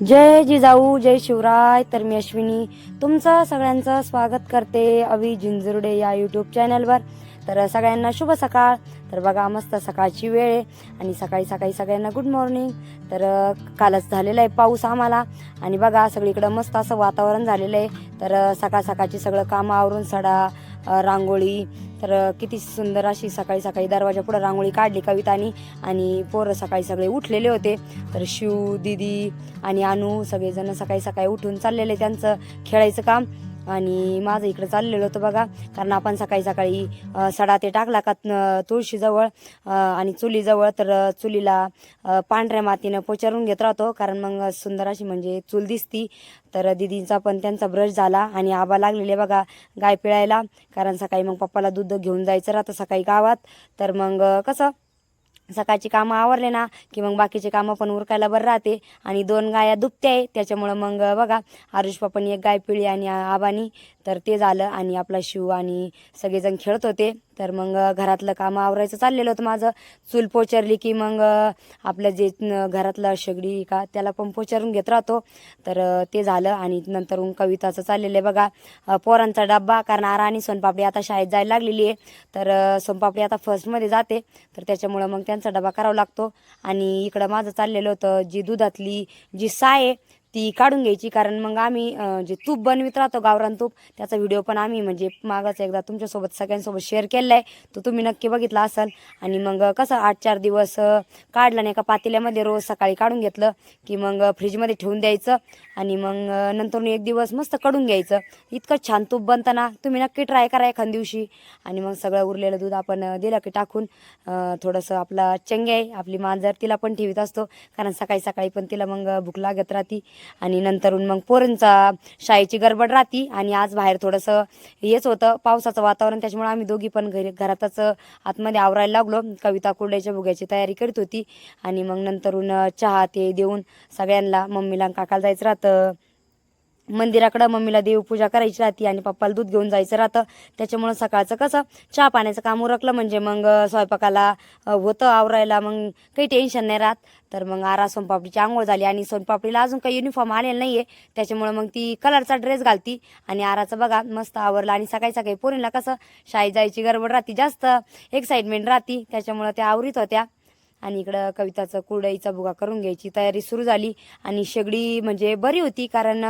जय जिजाऊ जय शिवराय. तर मी अश्विनी तुमचं सगळ्यांचं स्वागत करते अवी जिंजुर्डे या यूट्यूब चॅनलवर. तर सगळ्यांना शुभ सकाळ. तर बघा मस्त सकाळची वेळ आहे आणि सकाळी सकाळी सगळ्यांना गुड मॉर्निंग. तर कालच झालेला आहे पाऊस आम्हाला आणि बघा सगळीकडं मस्त असं वातावरण झालेलं आहे. तर सकाळ सकाळची सगळं काम आवरून सडा रांगोळी. तर किती सुंदर अशी सकाळी सकाळी दरवाजा पुढे रांगोळी काढली कवितानी आणि पोरं सकाळी सगळे उठलेले होते. तर शिव दीदी आणि अनु सगळेजण सकाळी सकाळी उठून चाललेले त्यांचं खेळायचं काम आणि माझं इकडे चाललेलं होतं बघा. कारण आपण सकाळी सकाळी सडा ते टाकला का तुळशीजवळ आणि चुलीजवळ तर चुलीला पांढऱ्या मातीनं पोचारून घेत राहतो कारण मग सुंदर अशी म्हणजे चूल दिसती. तर दिदींचा पण त्यांचा ब्रश झाला आणि आबा लागलेले बघा गाय पिळायला कारण सकाळी मग पप्पाला दूध घेऊन जायचं राहतं सकाळी गावात. तर मग कसं सकाळची कामं आवरले ना की मग बाकीचे कामं पण उरकायला बरं राहते. आणि 2 गाया दुभत्या आहे त्याच्यामुळं मग बघा आरुष पप्पानी एक गाय पिळली आणि आबानी. तर ते झालं आणि आपला शिव आणि सगळेजण खेळत होते. तर मग घरातलं कामं आवरायचं चाललेलं होतं माझं. चूल पोचरली की मग आपलं जे घरातलं शेगडी का त्याला पण पोचरून घेत राहतो. तर ते झालं आणि नंतर कविताचं चाललेलं आहे बघा पोरांचा डब्बा. कारण आरा आणि सोनपापडी आता शाळेत जायला लागलेली आहे. तर सोनपापडी आता फर्स्टमध्ये जाते तर त्याच्यामुळं मग त्यांचा डबा करावा लागतो. आणि इकडं माझं चाललेलं होतं जी दुधातली जी साय आहे ती काढून घ्यायची कारण मग आम्ही जे तूप बनवित राहतो गावरान तूप त्याचा व्हिडिओ पण आम्ही म्हणजे मागच एकदा तुमच्यासोबत सगळ्यांसोबत शेअर केलेला आहे तो तुम्ही नक्की बघितला असाल. आणि मग कसं 8-4 दिवस काढलं नाही का पातेल्यामध्ये रोज सकाळी काढून घेतलं की मग फ्रीजमध्ये ठेवून द्यायचं आणि मग नंतर 1 दिवस मस्त काढून घ्यायचं. इतकं छान तूप बनतं ना तुम्ही नक्की ट्राय करा एखाद दिवशी. आणि मग सगळं उरलेलं दूध आपण दिलं की टाकून थोडंसं आपला चंगे आहे आपली मांजर तिला पण ठेवीत असतो कारण सकाळी सकाळी पण तिला मग भूक लागत राहती. आणि नंतरून मग पोरांचा शाळेची गडबड राहती आणि आज बाहेर थोडंसं हेच होतं पावसाचं वातावरण त्याच्यामुळे आम्ही दोघी पण घरातच आतमध्ये आवरायला लागलो. कविता कुरड्याच्या भुग्याची तयारी करीत होती आणि मग नंतरून चहा ते देऊन सगळ्यांना मम्मीला काकाला जायचं राहतं मंदिराकडं. मम्मीला देवपूजा करायची राहते आणि पप्पाला दूध घेऊन जायचं राहतं त्याच्यामुळं सकाळचं कसं चहा पाण्याचं काम उरकलं म्हणजे मग स्वयंपाकाला होतं आवरायला मग काही टेन्शन नाही राहत. तर मग आरा सोनपापडीची आंघोळ झाली आणि सोनपापडीला अजून काही युनिफॉर्म आलेला नाही आहे त्याच्यामुळं मग ती कलरचा ड्रेस घालती आणि आराचं बघा मस्त आवरलं. आणि सकाळी सकाळी पोरींना कसं शाळेत जायची गडबड राहते जास्त एक्साइटमेंट राहती त्याच्यामुळं त्या आवरीत होत्या. आणि इकडं कविताचं कुरडईचा भुगा करून घ्यायची तयारी सुरू झाली. आणि शेगडी म्हणजे बरी होती कारण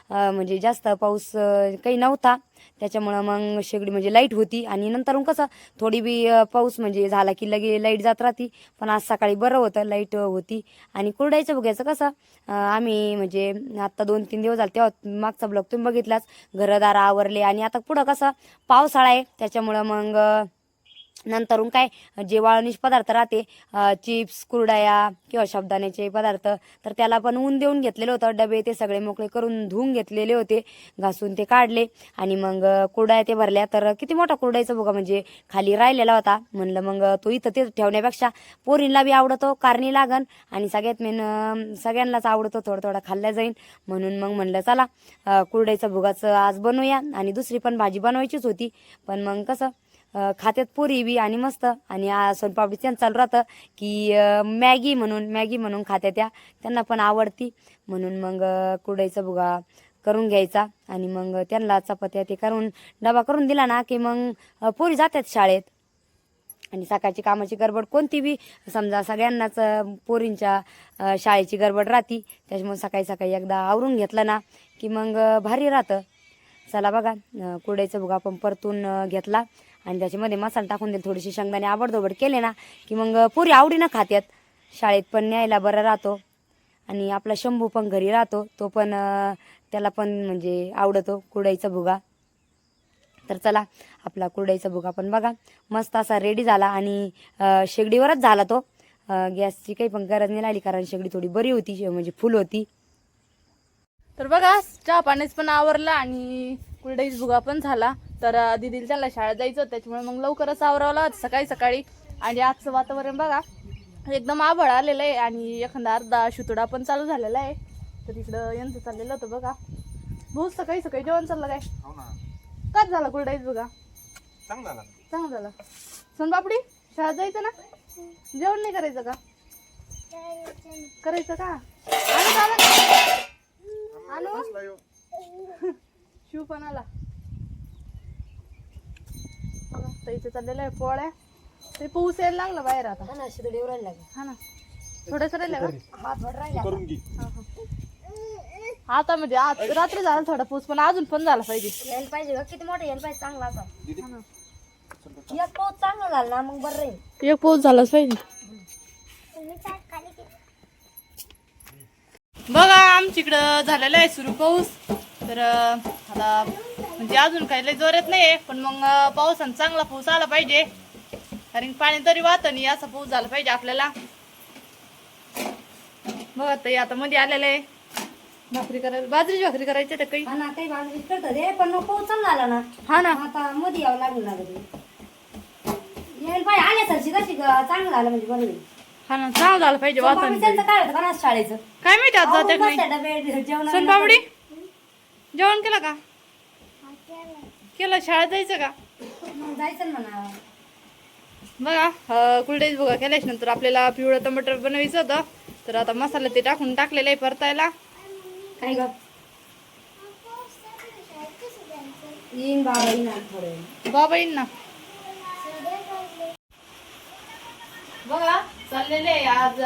म्हणजे जास्त पाऊस काही नव्हता त्याच्यामुळं मग शेगडी म्हणजे लाईट होती. आणि नंतर कसं थोडी बी पाऊस म्हणजे झाला की लगे लाईट जात राहती पण आज सकाळी बरं होतं लाईट होती. आणि कुरडईचं भुग्याचं कसं आम्ही म्हणजे आत्ता 2-3 दिवस झाले तेव्हा मागचा ब्लॉग तुम्ही बघितलाच घरदार आवरले. आणि आता पुढं कसं पावसाळा आहे त्याच्यामुळं मग नंतरून काय जे वाळवणीचे पदार्थ राहते चिप्स कुरडया किंवा साबुदाण्याचे पदार्थ तर त्याला पण ऊन देऊन घेतलेलं होतं. डबे ते सगळे मोकळे करून धुवून घेतलेले होते घासून ते काढले आणि मग कुरडया ते भरल्या. तर किती मोठा कुरडयाचा भुगा म्हणजे खाली राहिलेला होता. म्हणलं मग तो इथं ते ठेवण्यापेक्षा पोरींला बी आवडतो कारणी लागन आणि सगळ्यात मेन सगळ्यांनाच आवडतो थोडं थोडं खाल्ल्या जाईल म्हणून मग म्हणलं चला कुरडयाचा भुगाचं आज बनवूया. आणि दुसरी पण भाजी बनवायचीच होती पण मग कसं खात्यात पोरी बी आणि मस्त. आणि सोनपापडी त्यांचं चालू राहतं की मॅगी म्हणून खात्या त्यांना पण आवडती म्हणून मग कुरडईचा भुगा करून घ्यायचा. आणि मग त्यांना चपात्या ते करून डबा करून दिला ना की मग पोरी जातात शाळेत. आणि सकाळची कामाची गडबड कोणती बी समजा सगळ्यांनाच पोरींच्या शाळेची गडबड राहती त्याच्यामुळे सकाळी सकाळी एकदा आवरून घेतलं ना की मग भारी राहतं. चला बघा कुरडईचा भुगा आपण परतून घेतला आणि त्याच्यामध्ये मसाला टाकून दिला थोडीशी शेंगदाणे आबडधोबड केले ना की मग पुरी आवडीनं खात्यात. शाळेत पण न्यायला बरं राहतो. आणि आपला शंभू पण घरी राहतो तो पण त्याला पण म्हणजे आवडतो कुरडईचा भुगा. तर चला आपला कुरडईचा भुगा पण बघा मस्त असा रेडी झाला आणि शेगडीवरच झाला तो. गॅसची काही पण गरज नाही लागली कारण शेगडी थोडी बरी होती म्हणजे फुल होती. तर बघा चहा पाण्याच पण आवरला आणि कुरडईचा भुगा पण झाला. तर दीदीला त्यांना शाळेत जायचं त्याच्यामुळे मग लवकरच आवरावला सकाळी सकाळी. आणि आजचं वातावरण बघा एकदम आभाळ आलेलं आहे आणि एखादा अर्धा शितोडा पण चालू झालेला आहे. तर इकडं यांचं चाललेलं होतं बघा भाऊ सकाळी सकाळी जेवण चाललं काय कच झाला कुरडईचा भुगा चांगला झाला. सोनपापडी शाळेत जायचं ना जेवण नाही करायचं का करायचं का शिव पण आला बघा. तर इथे चाललेलं आहे पोळ्या. ते पाऊस यायला लागला बाहेर आता. हा ना शिदडी राहिला का? हा ना थोडंसं राहिलं का? हा थोडा राहिला. हा, हा. आता म्हणजे आज रात्री झाला थोडा पाऊस पण अजून पण झाला पाहिजे. यायला पाहिजे का? किती मोठा यायला पाहिजे चांगला असा. हा ना. एक पाऊस चांगला झाला ना मग बरं राहील. एक पाऊस झालाच पाहिजे. बघा आमच्याकडं झालेला आहे सुरू पाऊस. तर आता म्हणजे अजून काही लय जोरात नाही पण मग पावसानं चांगला पाऊस आला पाहिजे. कारण पाणी तरी वाहत नाही असा पाऊस झाला पाहिजे आपल्याला. बघा ताई आता मध्ये आलेलं आहे भाकरी करायला. बाजरीची भाकरी करायची तर काही. हा ना काही बाजरी करतात रे पण मग पाऊस चांगला झाला ना. हा ना आता मध्ये यावं लागलं ना कधी. यायला पाहिजे आल्यासारखी कशी चांगलं झालं म्हणजे बरं होईल. हा ना चांगलं झालं पाहिजे वातावरण. त्यांचं काय होतं का ना शाळेचं काय माहिती आज जाते नाही. जेवण सोनपापडी जेवण केलं का? केलं. शाळेत जायचं का? जायचं ना म्हणा. बघा कुलडेच बघा केल्याच नंतर आपल्याला पिवळं टमाटर बनवायचं होतं. तर आता मसाला ते टाकून टाकलेला आहे परतायला. काय ग येईन बाबा येईन थोडं. बाबा येईन ना. बघा चाललेले आहे आज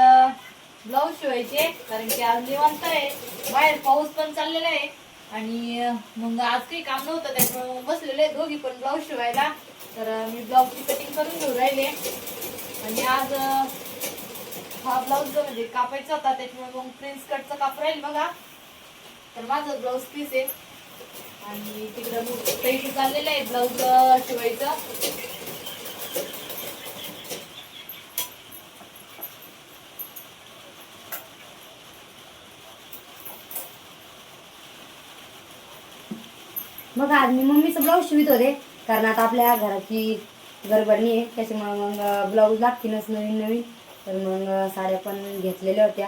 ब्लाऊज शिवायचे. कारण की आज निवांत आहे. बाहेर पाऊस पण चाललेला आहे आणि मग आज काही काम नव्हतं त्यामुळे बसलेले दोघी पण ब्लाऊज शिवायला. तर मी ब्लाऊजची कटिंग करून घेऊन राहिले आणि आज हा ब्लाऊज म्हणजे कापायचा होता त्याच्यामुळे मग प्रिन्स कटचं काप राहील बघा. तर माझं ब्लाऊज पीस आहे आणि तिकडं पैसे चाललेलं आहे ब्लाऊज शिवायचं. मग आज मी मम्मीचं ब्लाऊज शिवित होते कारण आता आपल्या घराची गडबडणी आहे त्याच्यामुळे मग ब्लाऊज लागतीलच नवीन नवीन. तर मग साड्या पण घेतलेल्या होत्या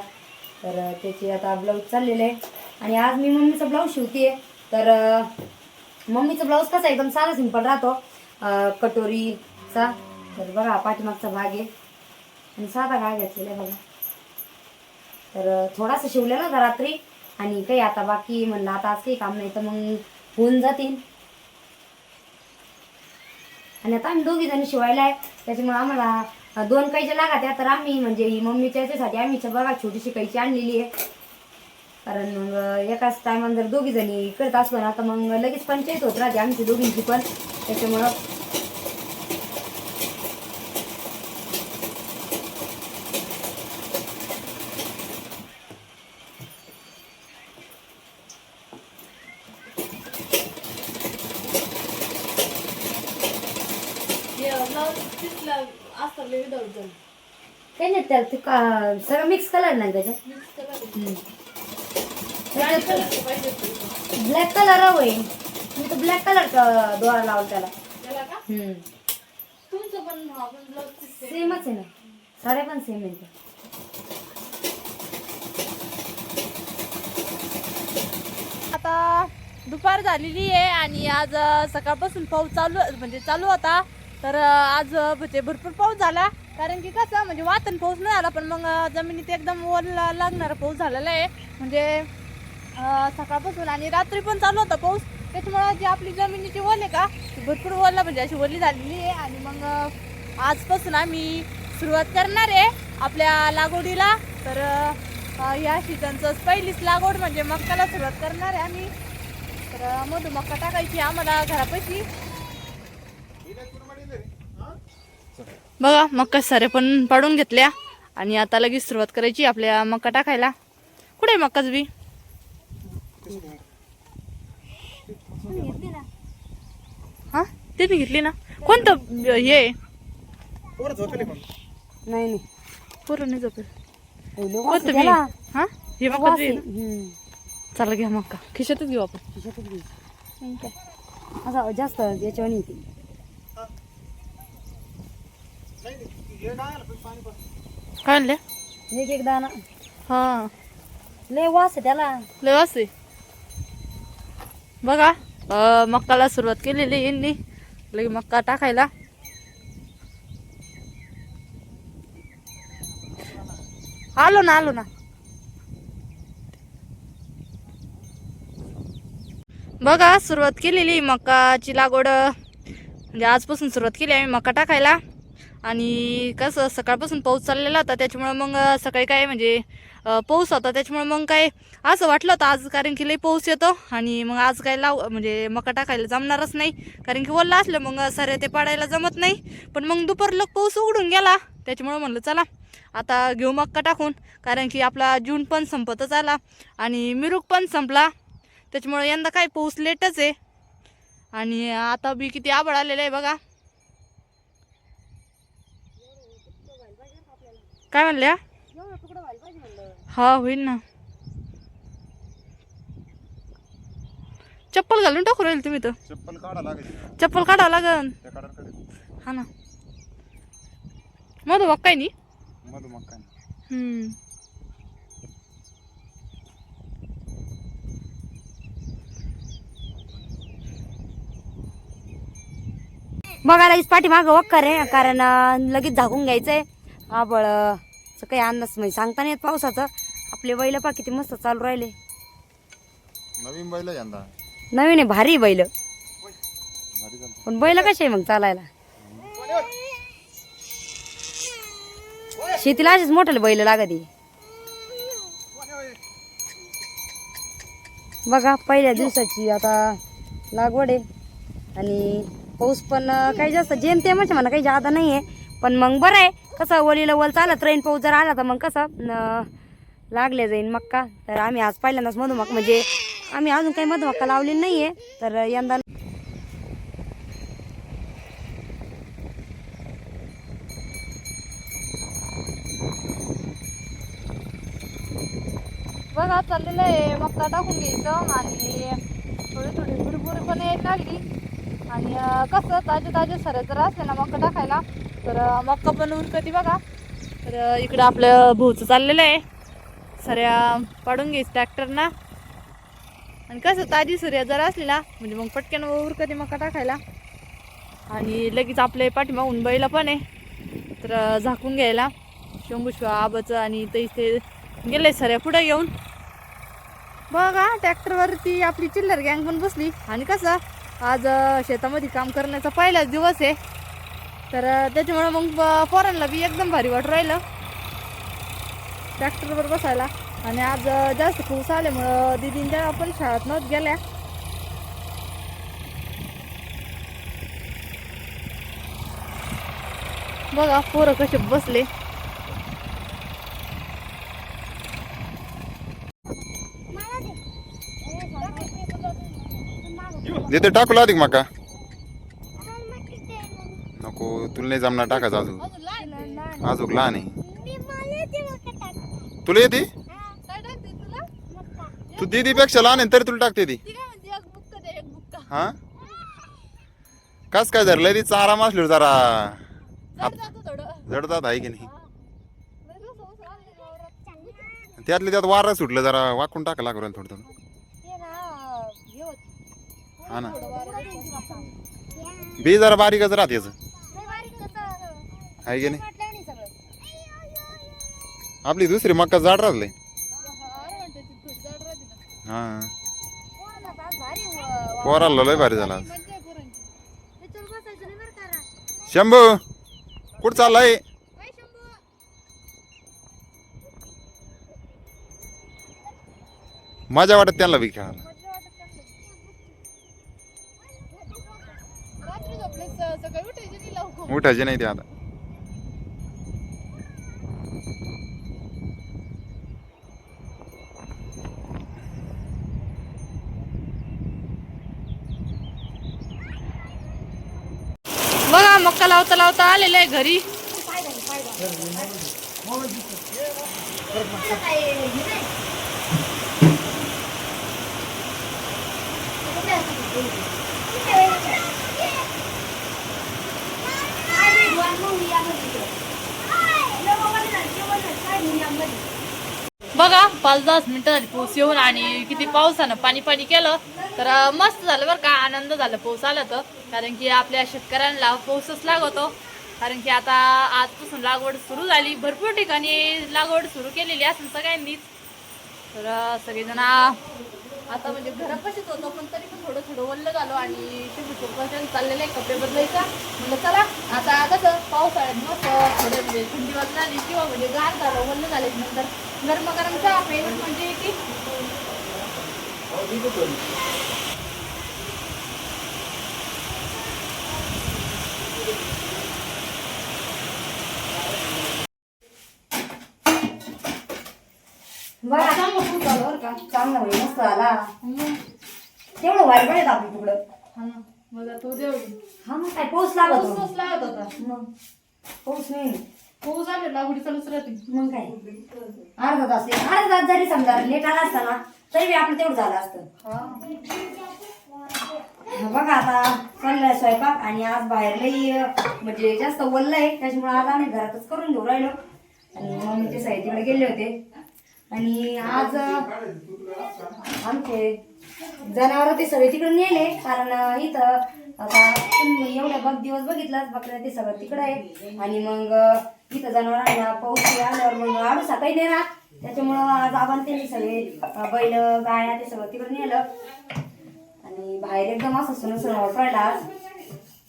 तर त्याची आता ब्लाऊज चाललेलं आहे. आणि आज मी मम्मीचा ब्लाऊज शिवते. तर मम्मीचा ब्लाऊज कसा एकदम साधा सिंपल राहतो कटोरीचा. तर बघा पाठीमागचा भाग आहे आणि साधा भाग घेतलेला आहे बघा. तर थोडासा शिवलेला होता रात्री आणि काही आता बाकी म्हणलं आता आज काही काम नाही तर मग होऊन जातील. आणि आता आम्ही दोघी जणी शिवायला आहे त्याच्यामुळे आम्हाला 2 कैच्या लागत आहे. तर आम्ही म्हणजे ही मम्मीच्या याच्यासाठी आम्ही बघा छोटीशी कैची आणलेली आहे. कारण मग एकाच टायमाला जर दोघी जणी करत असलो ना तर मग लगेच पंचायत होत राहते आमची दोघींची पण. त्याच्यामुळं काही नाही त्याला ते सगळं मिक्स कलर नाही त्याच्यात. ब्लॅक कलर हवंय. मी तर ब्लॅक कलरचा दोरा लावला त्याला. सेमच आहे ना साड्या पण सेम आहे. आता दुपार झालेली आहे आणि आज सकाळपासून पाऊस चालू होता. तर आज म्हणजे भरपूर पाऊस झाला. कारण की कसं म्हणजे वातावरण पाऊस नाही झाला पण मग जमिनीत एकदम ओला लागणारा पाऊस झालेला आहे. म्हणजे सकाळपासून आणि रात्री पण चालू होता पाऊस. त्याच्यामुळे जी आपली जमिनीची ओल आहे का ती भरपूर ओला म्हणजे अशी ओली झालेली आहे. आणि मग आजपासून आम्ही सुरुवात करणार आहे आपल्या लागवडीला. तर या सीझनचं पहिलीच लागवड म्हणजे मक्काला सुरुवात करणार आहे आम्ही. तर मधू मक्का टाकायची आम्हाला घरापाशी. बघा मक्का सारे पण पाडून घेतल्या आणि आता लगेच सुरुवात करायची आपल्या मक्का टाकायला. कुठे आहे मक्काच बी? हा ते मी घेतली ना. कोणतं हे नाही पूर्ण नाही झोपेल. कोणतं बी हा हे मक्का बी चला घ्या मक्का खिशातच घेऊ आपण. असं जास्त याच्यावर नाही. काय आणले? एक दाना हा लय वास आहे त्याला. लय वास आहे. बघा मक्काला सुरुवात केलेली यांनी लगे मक्का टाकायला. आलो ना. बघा सुरुवात केलेली मकाची लागवड, म्हणजे आजपासून सुरुवात केली आम्ही मका टाकायला. आणि कसं सकाळपासून पाऊस चाललेला होता, त्याच्यामुळं मग सकाळी काय म्हणजे पाऊस होता, त्याच्यामुळे मग काय असं वाटलं होतं आज कारण की लई पाऊस येतो आणि मग आज काय म्हणजे मका टाकायला जमणारच नाही, कारण की ओलं असलं मग सारे ते पाडायला जमत नाही. पण मग दुपारला पाऊस उघडून गेला, त्याच्यामुळे म्हणलं चला आता घेऊ मक्का टाकून, कारण की आपला जून पण संपतच आला आणि मिरूग पण संपला, त्याच्यामुळे यंदा काय पाऊस लेटच आहे. आणि आता बी किती आभाळ आलेलं आहे बघा. काय म्हणल्या? हा होईल ना. चप्पल घालून टाकू राहील तुम्ही तर. चप्पल काढावं लागन. हा ना. मधुमक काय नाही. बघायला पाठीमागं वक्कर आहे, कारण लगेच झाकून घ्यायचंय. आबळ काही अंदाज म्हणजे सांगता नाही येत पावसाचं. आपले बैल पा किती मस्त चालू राहिले. नवीन बैल यंदा नवीन आहे, भारी बैल. पण बैल कसे आहे मग चालायला? शेतीला असेच मोठे बैल लागत. बघा पहिल्या दिवसाची आता लागवड आहे आणि पाऊस पण काही जास्त जेमतेमच म्हणा, काही जादा नाही आहे. पण मग बरं आहे, कसं वलीला वल चालत राहीन. पाऊस जर आला तर मग कसं लागले जाईन मक्का. तर आम्ही आज पहिल्यांदाच मधुमक्का, म्हणजे आम्ही अजून काही मधुमक्का लावलेली नाही आहे, तर यंदा बघा चाललेलं आहे मक्का टाकून घ्यायचं आणि थोडी थोडी बुरबुरी पण यायला लागली. आणि कसं ताजे ताजे सरे जर असले ना मक्का टाकायला तर मक्का पण उरकती बघा. तर इकडं आपलं भाऊचं चाललेलं आहे, सऱ्या पाडून घ्यायचं ट्रॅक्टरना. आणि कसं ताजी सूर्य जर असली ना म्हणजे मग पटकन उरकती मक्का टाकायला. आणि लगेच आपले पाठीमागून बैला पण आहे, तर झाकून घ्यायला शंभूशिवा आबाचं आणि ते गेले सऱ्या पुढे येऊन. बघा ट्रॅक्टरवरती आपली चिल्लर गँग पण बसली. आणि कसं आज शेतामध्ये काम करण्याचा पहिलाच दिवस आहे, तर त्याच्यामुळे मग पोरांना बी एकदम भारी वाटू राहिलं ट्रॅक्टरवर बसायला. आणि आज जास्त पाऊस आल्यामुळं दिदींच्या पण शाळेत नव्हत गेल्या. बघा पोरं कसे बसले. देते टाकू अधिक मका नको, तुला नाही जमणार टाकायचं अजून. अजून लहान आहे. तुला येते? तू दीदीपेक्षा लहान आहे तरी तुला टाकते ती. हा कस काय जरा लय आराम असलो जरा जडतात आहे की नाही. त्यातले त्यात वारा सुटलं, जरा वाकून टाका लागू थोडं थोडं. हा ना, बी जरा बारीकच राहत याच आहे की नाही. आपली दुसरी मक्का जाड राहले. हा पोराला लय भारी झाला. शंभू कुठं चाललाय? मजा वाटत त्यांना बी खेळायला. उठायचे नाही ते आता. बघा मक्का लावता लावता आलेलं आहे घरी. बघा 5-10 मिनिटं झाली पाऊस येऊन आणि किती पावसानं पाणी पाणी केलं. तर मस्त झालं बरं का, आनंद झाला पाऊस आला तर. कारण की आपल्या शेतकऱ्यांना पाऊसच लागतो, कारण की आता आजपासून लागवड सुरू झाली. भरपूर ठिकाणी लागवड सुरू केलेली असेल सगळ्यांनीच. तर सगळेजण आता म्हणजे घरापाशीच होतो पण तरी पण थोडं थोडं वल्ल झालो आणि शिवचोपासून चाललेले कपडे बदलायचा म्हणलं चला आता कसं पावसाळ्यात मस्त थोडे म्हणजे थंडी वाजून आली किंवा म्हणजे गार झालं वल्ल झाले नंतर गरम चहा प्यायला म्हणजे की बघा चांगलं खूप झालं बरं का, चांगला म्हणजे मस्त झाला. तेवढं वाईट पण आपली तुकडं. हा ना मग तो देऊ हा मग काय पाऊस लागत होता. पाऊस लागत होता मग पाऊस नाही पाऊस आले लागवडी चालूच राहते. मग काय अर्धा तास जरी समजा लेट आला असता ना तरी बी आपलं तेवढं झालं असतं. बघा आता चाललाय स्वयंपाक आणि आज बाहेर लई म्हणजे जास्त ओललं आहे त्याच्यामुळे आज आम्ही घरातच करून घेऊ राहिलो आणि मम्मीचे साई तिकडे गेले होते आणि आज आमचे जनावर ते सगळे तिकडे नेले कारण इथं आता तुम्ही एवढ्या दिवस बघितलाच बकऱ्या ते सगळं तिकडे आहे आणि मग इथं जनावरांना पाऊस आल्यावर मग आडू सकाळी नेणार त्याच्यामुळं आज आपण त्यांनी सगळे बैल गाया ते सगळं तिकडे नेलं आणि बाहेर एकदम असं सुन सुन वापरायला आज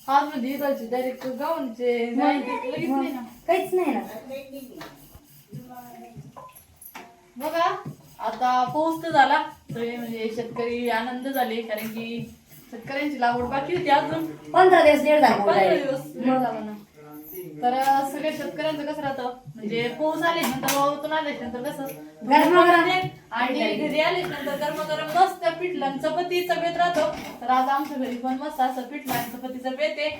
आज म्हणजे डायरेक्ट गावांचे काहीच नाही ना. बघा आता पाऊस तर झाला सगळे म्हणजे शेतकरी आनंद झाले कारण की शेतकऱ्यांची लागवड बाकी होती अजून 15 दिवस लेट झाला 15 दिवस लेट झाला ना. तर सगळ्या शेतकऱ्यांचं कसं राहतं म्हणजे पाऊस आले नंतर वावतून आले नंतर कसं गरमागरम आणि घरी आले नंतर गरमागरम मस्त पिठलं चपातीचं बेत राहतो. तर आज आमच्या घरी पण मस्त असं पिठलं आणि चपातीचं बेत आहे.